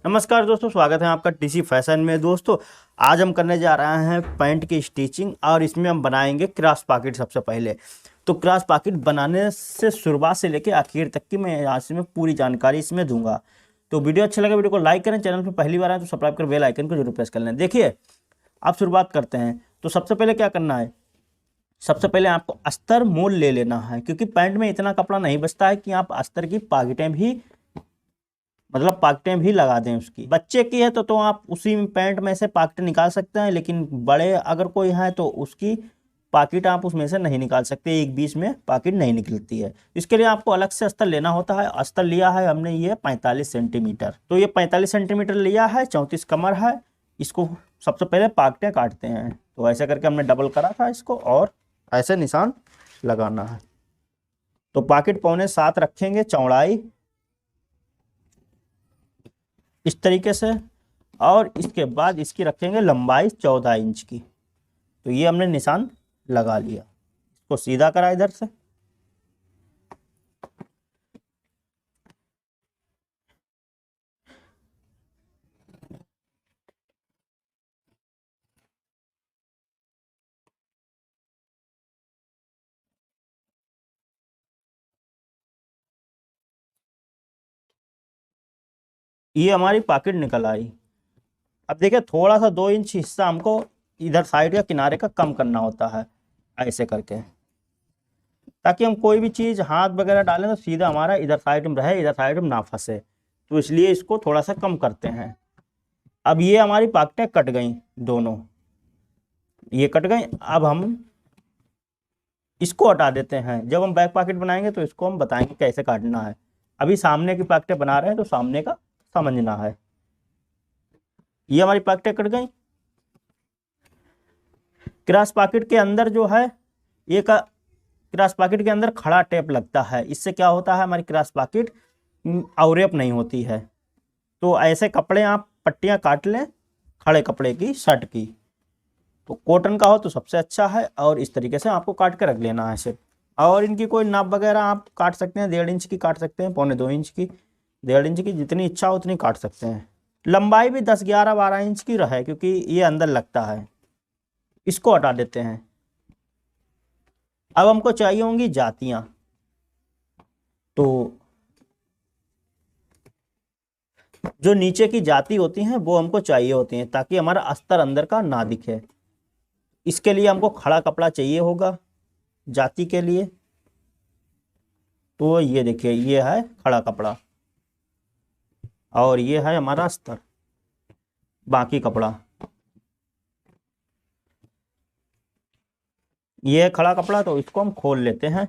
नमस्कार दोस्तों, स्वागत है आपका टीसी फैशन में। दोस्तों आज हम करने जा रहे हैं पैंट की स्टिचिंग और इसमें हम बनाएंगे क्रॉस पॉकेट। सबसे पहले तो क्रॉस पॉकेट बनाने से शुरुआत से लेकर आखिर तक की मैं आज से पूरी जानकारी इसमें दूंगा। तो वीडियो अच्छा लगा वीडियो को लाइक करें, चैनल पर पहली बार आए तो सब्सक्राइब कर बेल आइकन को जरूर प्रेस कर लें। देखिए आप शुरुआत करते हैं तो सबसे पहले क्या करना है, सबसे पहले आपको अस्तर मोल ले लेना है, क्योंकि पैंट में इतना कपड़ा नहीं बचता है कि आप अस्तर की पॉकेटें भी पॉकेटें भी लगा दें। उसकी बच्चे की है तो आप उसी पैंट में से पॉकेट निकाल सकते हैं, लेकिन बड़े अगर कोई है तो उसकी पॉकेट आप उसमें से नहीं निकाल सकते, एक बीच में पॉकेट नहीं निकलती है। इसके लिए आपको अलग से अस्तर लेना होता है। अस्तर लिया है हमने ये 45 सेंटीमीटर, तो ये 45 सेंटीमीटर लिया है, 34 कमर है। इसको सबसे पहले पॉकेटें काटते हैं, तो ऐसे करके हमने डबल करा था इसको और ऐसे निशान लगाना है। तो पॉकेट 6.25 रखेंगे चौड़ाई इस तरीके से, और इसके बाद इसकी रखेंगे लंबाई 14 इंच की। तो ये हमने निशान लगा लिया, इसको सीधा करा इधर से। ये हमारी पॉकेट निकल आई। अब देखिए थोड़ा सा 2 इंच हिस्सा हमको इधर साइड या किनारे का कम करना होता है, ऐसे करके, ताकि हम कोई भी चीज़ हाथ वगैरह डालें तो सीधा हमारा इधर साइड में रहे, इधर साइड में ना फंसे। तो इसलिए इसको थोड़ा सा कम करते हैं। अब ये हमारी पॉकेटें कट गई, दोनों ये कट गई। अब हम इसको हटा देते हैं। जब हम बैक पॉकेट बनाएंगे तो इसको हम बताएंगे कैसे काटना है। अभी सामने की पॉकेटें बना रहे हैं तो सामने का समझना है। ये हमारी पॉकेटें कट गई। क्रॉस पॉकेट के अंदर जो है ये क्रॉस पॉकेट के अंदर खड़ा टेप लगता है। इससे क्या होता है, हमारी क्रॉस पॉकेट अवरेप नहीं होती है। तो ऐसे कपड़े आप पट्टियां काट लें खड़े कपड़े की, शर्ट की, तो कॉटन का हो तो सबसे अच्छा है। और इस तरीके से आपको काट के रख लेना है सिर्फ। और इनकी कोई नाप वगैरह आप काट सकते हैं, 1.5 इंच की काट सकते हैं, 1.25 इंच की, 1.5 इंच की, जितनी इच्छा हो उतनी काट सकते हैं। लंबाई भी 10, 11, 12 इंच की रहे, क्योंकि ये अंदर लगता है। इसको हटा देते हैं। अब हमको चाहिए होंगी जातियां। तो जो नीचे की जाति होती हैं वो हमको चाहिए होती हैं, ताकि हमारा अस्तर अंदर का ना दिखे। इसके लिए हमको खड़ा कपड़ा चाहिए होगा जाति के लिए। तो ये देखिए ये है खड़ा कपड़ा और ये है हमारा अस्तर, बाकी कपड़ा। ये है खड़ा कपड़ा, तो इसको हम खोल लेते हैं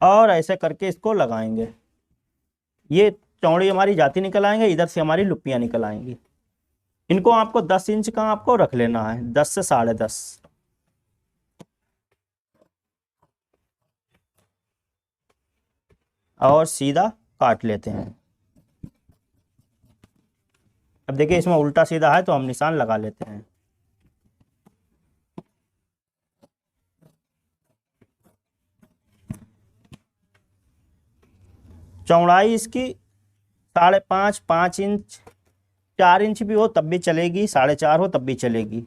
और ऐसे करके इसको लगाएंगे। ये चौड़ी हमारी जाति निकल आएंगे, इधर से हमारी लुप्पियां निकल आएंगी। इनको आपको 10 इंच का आपको रख लेना है, 10 से 10.5, और सीधा काट लेते हैं। अब देखिए इसमें उल्टा सीधा है तो हम निशान लगा लेते हैं। चौड़ाई इसकी 5.5, 5 इंच, 4 इंच भी हो तब भी चलेगी, 4.5 हो तब भी चलेगी,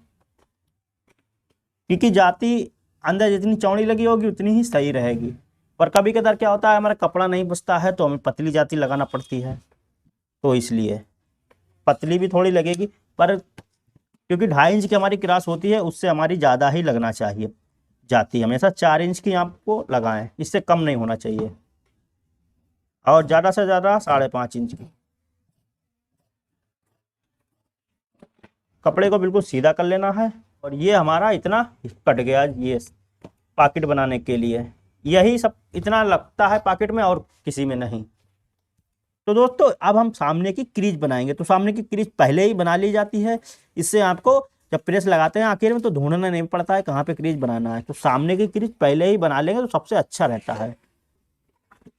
क्योंकि जाति अंदर जितनी चौड़ी लगी होगी उतनी ही सही रहेगी। पर कभी कदार क्या होता है, हमारा कपड़ा नहीं बचता है तो हमें पतली जाति लगाना पड़ती है, तो इसलिए पतली भी थोड़ी लगेगी। पर क्योंकि 2.5 इंच की हमारी क्रॉस होती है, उससे हमारी ज़्यादा ही लगना चाहिए। जाति हमेशा 4 इंच की आपको लगाएं, इससे कम नहीं होना चाहिए, और ज़्यादा से ज़्यादा 5.5 इंच की। कपड़े को बिल्कुल सीधा कर लेना है। और ये हमारा इतना कट गया, ये पॉकेट बनाने के लिए यही सब इतना लगता है पॉकेट में, और किसी में नहीं। तो दोस्तों अब हम सामने की क्रीज बनाएंगे। तो सामने की क्रीज पहले ही बना ली जाती है, इससे आपको जब प्रेस लगाते हैं आखिर में तो ढूंढना नहीं पड़ता है कहाँ पे क्रीज बनाना है। तो सामने की क्रीज पहले ही बना लेंगे तो सबसे अच्छा रहता है।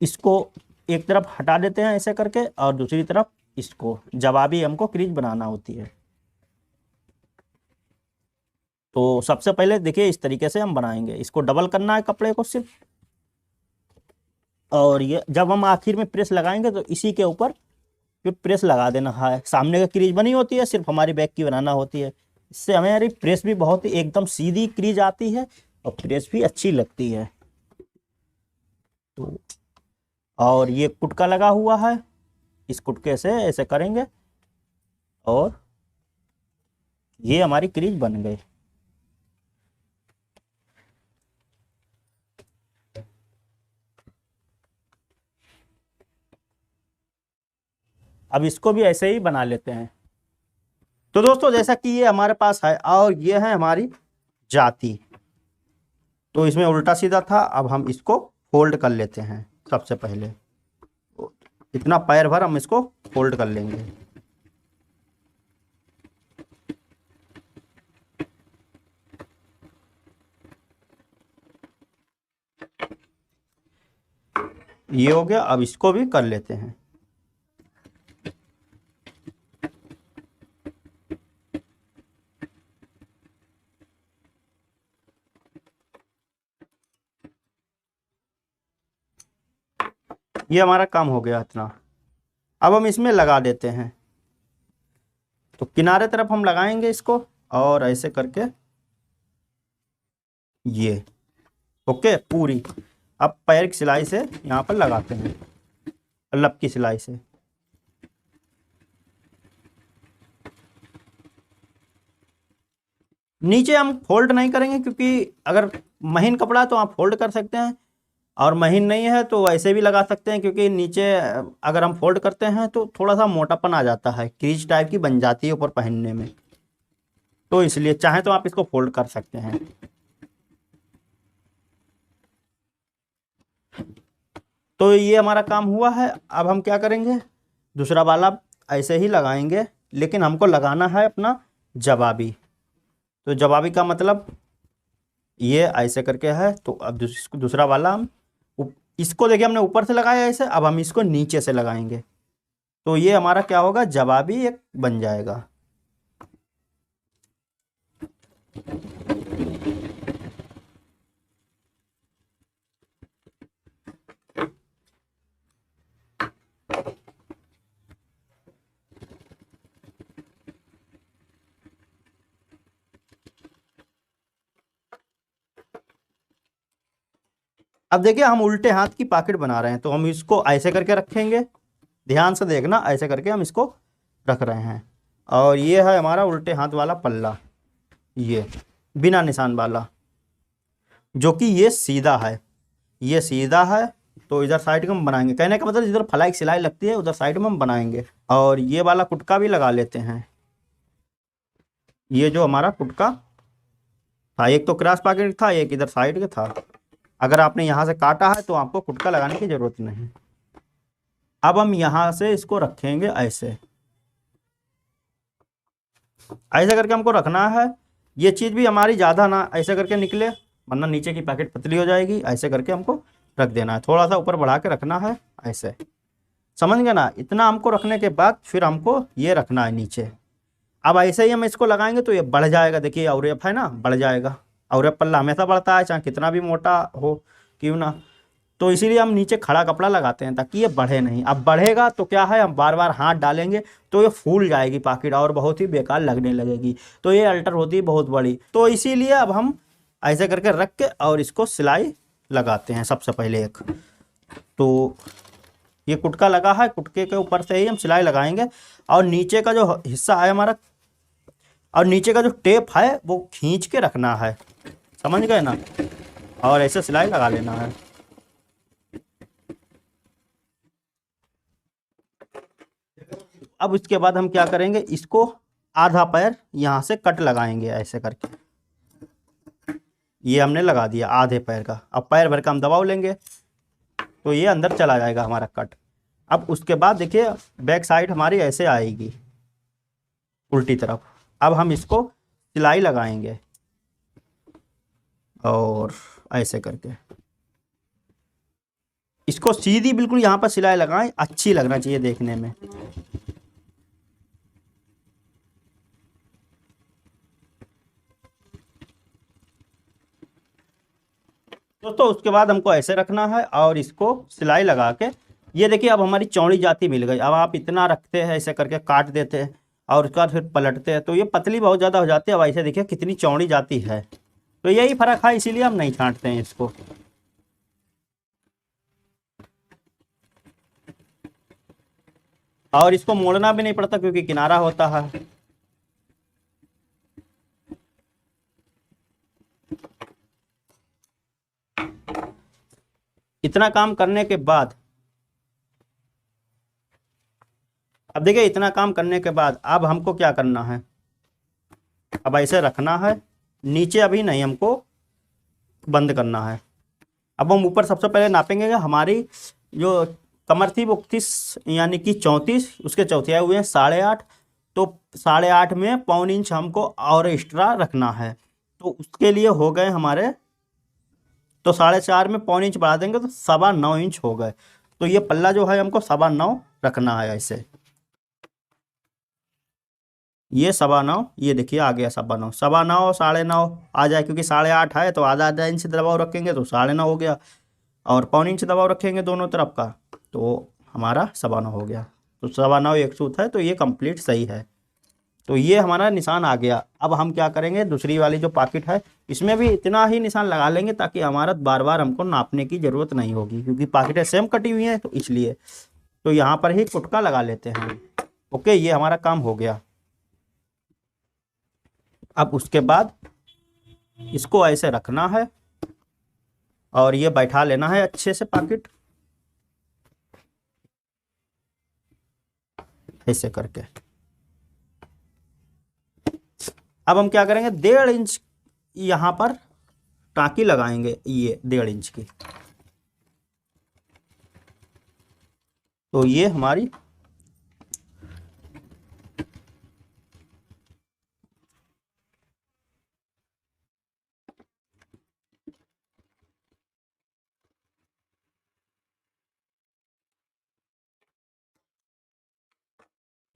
इसको एक तरफ हटा देते हैं ऐसे करके, और दूसरी तरफ इसको जवाबी हमको क्रीज बनाना होती है। तो सबसे पहले देखिए इस तरीके से हम बनाएंगे। इसको डबल करना है कपड़े को सिर्फ, और ये जब हम आखिर में प्रेस लगाएंगे तो इसी के ऊपर फिर प्रेस लगा देना है। सामने का क्रीज बनी होती है, सिर्फ हमारी बैक की बनाना होती है। इससे हमारी प्रेस भी बहुत ही एकदम सीधी क्रीज आती है और प्रेस भी अच्छी लगती है। तो और ये कुटका लगा हुआ है, इस कुटके से ऐसे करेंगे और ये हमारी क्रीज बन गई। अब इसको भी ऐसे ही बना लेते हैं। तो दोस्तों जैसा कि ये हमारे पास है और ये है हमारी जाती, तो इसमें उल्टा सीधा था। अब हम इसको फोल्ड कर लेते हैं। सबसे पहले इतना पैर भर हम इसको फोल्ड कर लेंगे। ये हो गया। अब इसको भी कर लेते हैं। ये हमारा काम हो गया इतना। अब हम इसमें लगा देते हैं। तो किनारे तरफ हम लगाएंगे इसको और ऐसे करके ये ओके पूरी। अब पैर की सिलाई से यहाँ पर लगाते हैं, लब की सिलाई से। नीचे हम फोल्ड नहीं करेंगे, क्योंकि अगर महीन कपड़ा है तो आप फोल्ड कर सकते हैं, और महीन नहीं है तो ऐसे भी लगा सकते हैं। क्योंकि नीचे अगर हम फोल्ड करते हैं तो थोड़ा सा मोटापन आ जाता है, क्रीज टाइप की बन जाती है ऊपर पहनने में। तो इसलिए चाहे तो आप इसको फोल्ड कर सकते हैं। तो ये हमारा काम हुआ है। अब हम क्या करेंगे, दूसरा वाला ऐसे ही लगाएंगे, लेकिन हमको लगाना है अपना जवाबी। तो जवाबी का मतलब ये ऐसे करके है। तो अब दूसरा वाला हम इसको देखिए हमने ऊपर से लगाया ऐसे, अब हम इसको नीचे से लगाएंगे। तो ये हमारा क्या होगा, जवाबी एक बन जाएगा। अब देखिए हम उल्टे हाथ की पॉकेट बना रहे हैं, तो हम इसको ऐसे करके रखेंगे। ध्यान से देखना, ऐसे करके हम इसको रख रहे हैं। और ये है हमारा उल्टे हाथ वाला पल्ला, ये बिना निशान वाला, जो कि ये सीधा है, ये सीधा है। तो इधर साइड में हम बनाएंगे, कहने का मतलब इधर फलाई की सिलाई लगती है उधर साइड में हम बनाएंगे। और ये वाला कुटका भी लगा लेते हैं। ये जो हमारा कुटका था, एक तो क्रॉस पॉकेट था, एक इधर साइड का था। अगर आपने यहाँ से काटा है तो आपको कुटका लगाने की जरूरत नहीं। अब हम यहाँ से इसको रखेंगे ऐसे, ऐसे करके हमको रखना है। ये चीज़ भी हमारी ज़्यादा ना ऐसे करके निकले, वरना नीचे की पैकेट पतली हो जाएगी। ऐसे करके हमको रख देना है, थोड़ा सा ऊपर बढ़ा के रखना है ऐसे, समझ गए ना। इतना हमको रखने के बाद फिर हमको ये रखना है नीचे। अब ऐसे ही हम इसको लगाएंगे तो ये बढ़ जाएगा। देखिए औरेप है ना, बढ़ जाएगा। औरेप पल्ला हमेशा बढ़ता है, चाहे कितना भी मोटा हो क्यों ना। तो इसीलिए हम नीचे खड़ा कपड़ा लगाते हैं ताकि ये बढ़े नहीं। अब बढ़ेगा तो क्या है, हम बार बार हाथ डालेंगे तो ये फूल जाएगी पॉकेट और बहुत ही बेकार लगने लगेगी। तो ये अल्टर होती है बहुत बड़ी। तो इसीलिए अब हम ऐसे करके रख के और इसको सिलाई लगाते हैं सबसे पहले एक। तो ये कुटका लगा है, कुटके के ऊपर से ही हम सिलाई लगाएंगे। और नीचे का जो हिस्सा है हमारा, और नीचे का जो टेप है वो खींच के रखना है, समझ गए ना। और ऐसे सिलाई लगा लेना है। अब इसके बाद हम क्या करेंगे, इसको आधा पैर यहाँ से कट लगाएंगे ऐसे करके। ये हमने लगा दिया आधे पैर का। अब पैर भर का हम दबाव लेंगे तो ये अंदर चला जाएगा हमारा कट। अब उसके बाद देखिए बैक साइड हमारी ऐसे आएगी उल्टी तरफ। अब हम इसको सिलाई लगाएंगे और ऐसे करके इसको सीधी बिल्कुल यहाँ पर सिलाई लगाएं, अच्छी लगना चाहिए देखने में। दोस्तों उसके बाद हमको ऐसे रखना है और इसको सिलाई लगा के ये देखिए अब हमारी चौड़ी जाती मिल गई। अब आप इतना रखते हैं, ऐसे करके काट देते हैं और उसके बाद फिर पलटते हैं तो ये पतली बहुत ज़्यादा हो जाती है। अब ऐसे देखिए कितनी चौड़ी जाती है। तो यही फ़र्क है, इसीलिए हम नहीं छांटते हैं इसको। और इसको मोड़ना भी नहीं पड़ता क्योंकि किनारा होता है। इतना काम करने के बाद, अब देखिए इतना काम करने के बाद अब हमको क्या करना है, अब ऐसे रखना है, नीचे अभी नहीं, हमको बंद करना है। अब हम ऊपर सबसे पहले नापेंगे, हमारी जो कमर थी वो 30 यानी कि 34, उसके चौथियाई हुए हैं 8.5। तो 8.5 में पौन इंच हमको और एक्स्ट्रा रखना है। तो उसके लिए हो गए हमारे, तो 4.5 में पौन इंच बढ़ा देंगे तो 9.25 इंच हो गए। तो ये पल्ला जो है हमको 9.25 रखना है ऐसे। ये 9.25, ये देखिए आ गया 9.25, 9.25 9.5 आ जाए, क्योंकि 8.5 है तो आधा आधा इंच दबाव रखेंगे तो 9.5 हो गया, और पौन इंच दबाव रखेंगे दोनों तरफ का तो हमारा 9.25 हो गया। तो 9.25 एक सूत है, तो ये कंप्लीट सही है। तो ये हमारा निशान आ गया। अब हम क्या करेंगे, दूसरी वाली जो पॉकेट है इसमें भी इतना ही निशान लगा लेंगे ताकि हमारा बार बार हमको नापने की ज़रूरत नहीं होगी, क्योंकि पॉकेटें सेम कटी हुई हैं तो इसलिए। तो यहाँ पर ही फुटका लगा लेते हैं। ओके, ये हमारा काम हो गया। अब उसके बाद इसको ऐसे रखना है और ये बैठा लेना है अच्छे से पॉकेट, ऐसे करके। अब हम क्या करेंगे, 1.5 इंच यहाँ पर टाँकी लगाएंगे, ये 1.5 इंच की। तो ये हमारी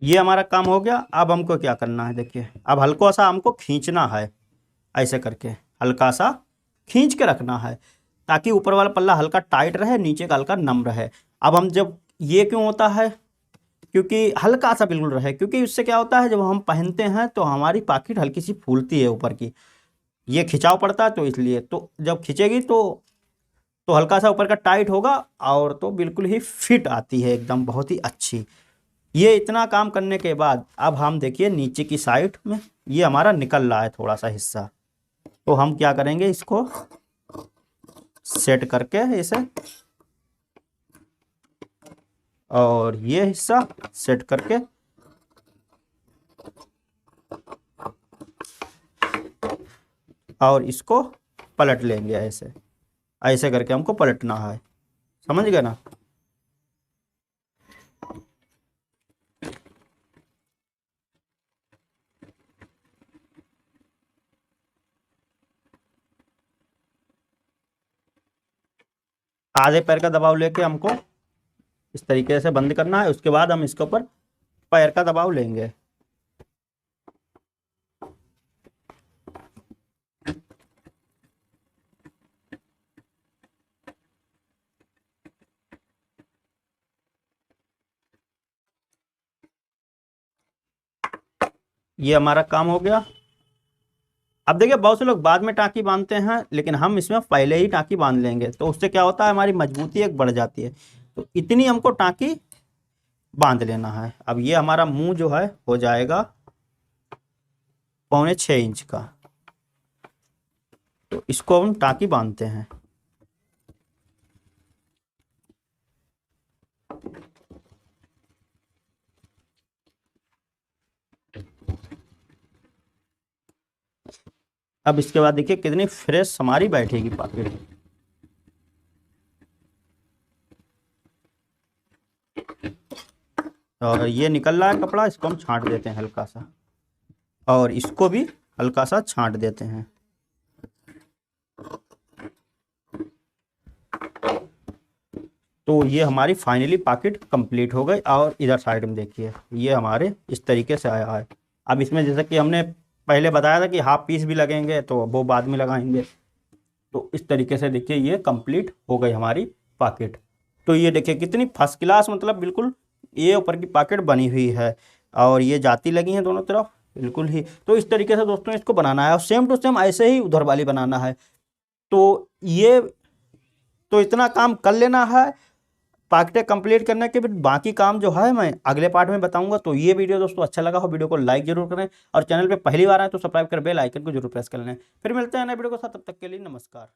ये हमारा काम हो गया। अब हमको क्या करना है, देखिए अब हल्का सा हमको खींचना है, ऐसे करके हल्का सा खींच के रखना है ताकि ऊपर वाला पल्ला हल्का टाइट रहे, नीचे का हल्का नम रहे। अब हम जब, ये क्यों होता है, क्योंकि हल्का सा बिल्कुल रहे, क्योंकि उससे क्या होता है जब हम पहनते हैं तो हमारी पॉकेट हल्की सी फूलती है ऊपर की, ये खिंचाव पड़ता है तो इसलिए। तो जब खिंचेगी तो हल्का सा ऊपर का टाइट होगा और तो बिल्कुल ही फिट आती है एकदम, बहुत ही अच्छी। ये इतना काम करने के बाद अब हम देखिए नीचे की साइड में ये हमारा निकल रहा है थोड़ा सा हिस्सा, तो हम क्या करेंगे, इसको सेट करके ऐसे, और ये हिस्सा सेट करके और इसको पलट लेंगे ऐसे, ऐसे करके हमको पलटना है, समझ गए ना। आधे पैर का दबाव लेके हमको इस तरीके से बंद करना है। उसके बाद हम इसके ऊपर पैर का दबाव लेंगे। ये हमारा काम हो गया। अब देखिए बहुत से लोग बाद में टाँकी बांधते हैं, लेकिन हम इसमें पहले ही टाँकी बांध लेंगे तो उससे क्या होता है, हमारी मजबूती एक बढ़ जाती है। तो इतनी हमको टाँकी बांध लेना है। अब ये हमारा मुंह जो है हो जाएगा 6.25 इंच का, तो इसको हम टाँकी बांधते हैं। अब इसके बाद देखिए कितनी फ्रेश हमारी बैठेगी पॉकेट। और ये निकल रहा है कपड़ा, इसको हम छांट देते हैं हल्का सा, और इसको भी हल्का सा छांट देते हैं। तो ये हमारी फाइनली पॉकेट कंप्लीट हो गई। और इधर साइड में देखिए ये हमारे इस तरीके से आया है। अब इसमें जैसे कि हमने पहले बताया था कि हाफ पीस भी लगेंगे तो वो बाद में लगाएंगे। तो इस तरीके से देखिए ये कंप्लीट हो गई हमारी पॉकेट। तो ये देखिए कितनी फर्स्ट क्लास, मतलब बिल्कुल ये ऊपर की पॉकेट बनी हुई है और ये जाती लगी हैं दोनों तरफ बिल्कुल ही। तो इस तरीके से दोस्तों इसको बनाना है और सेम टू सेम ऐसे ही उधर वाली बनाना है। तो ये तो इतना काम कर लेना है। पॉकेटें कंप्लीट करने के बाद बाकी काम जो है मैं अगले पार्ट में बताऊंगा। तो ये वीडियो दोस्तों अच्छा लगा हो, वीडियो को लाइक जरूर करें और चैनल पे पहली बार आए तो सब्सक्राइब कर बेल आइकन को जरूर प्रेस कर लें। फिर मिलते हैं नए वीडियो के साथ, तब तक के लिए नमस्कार।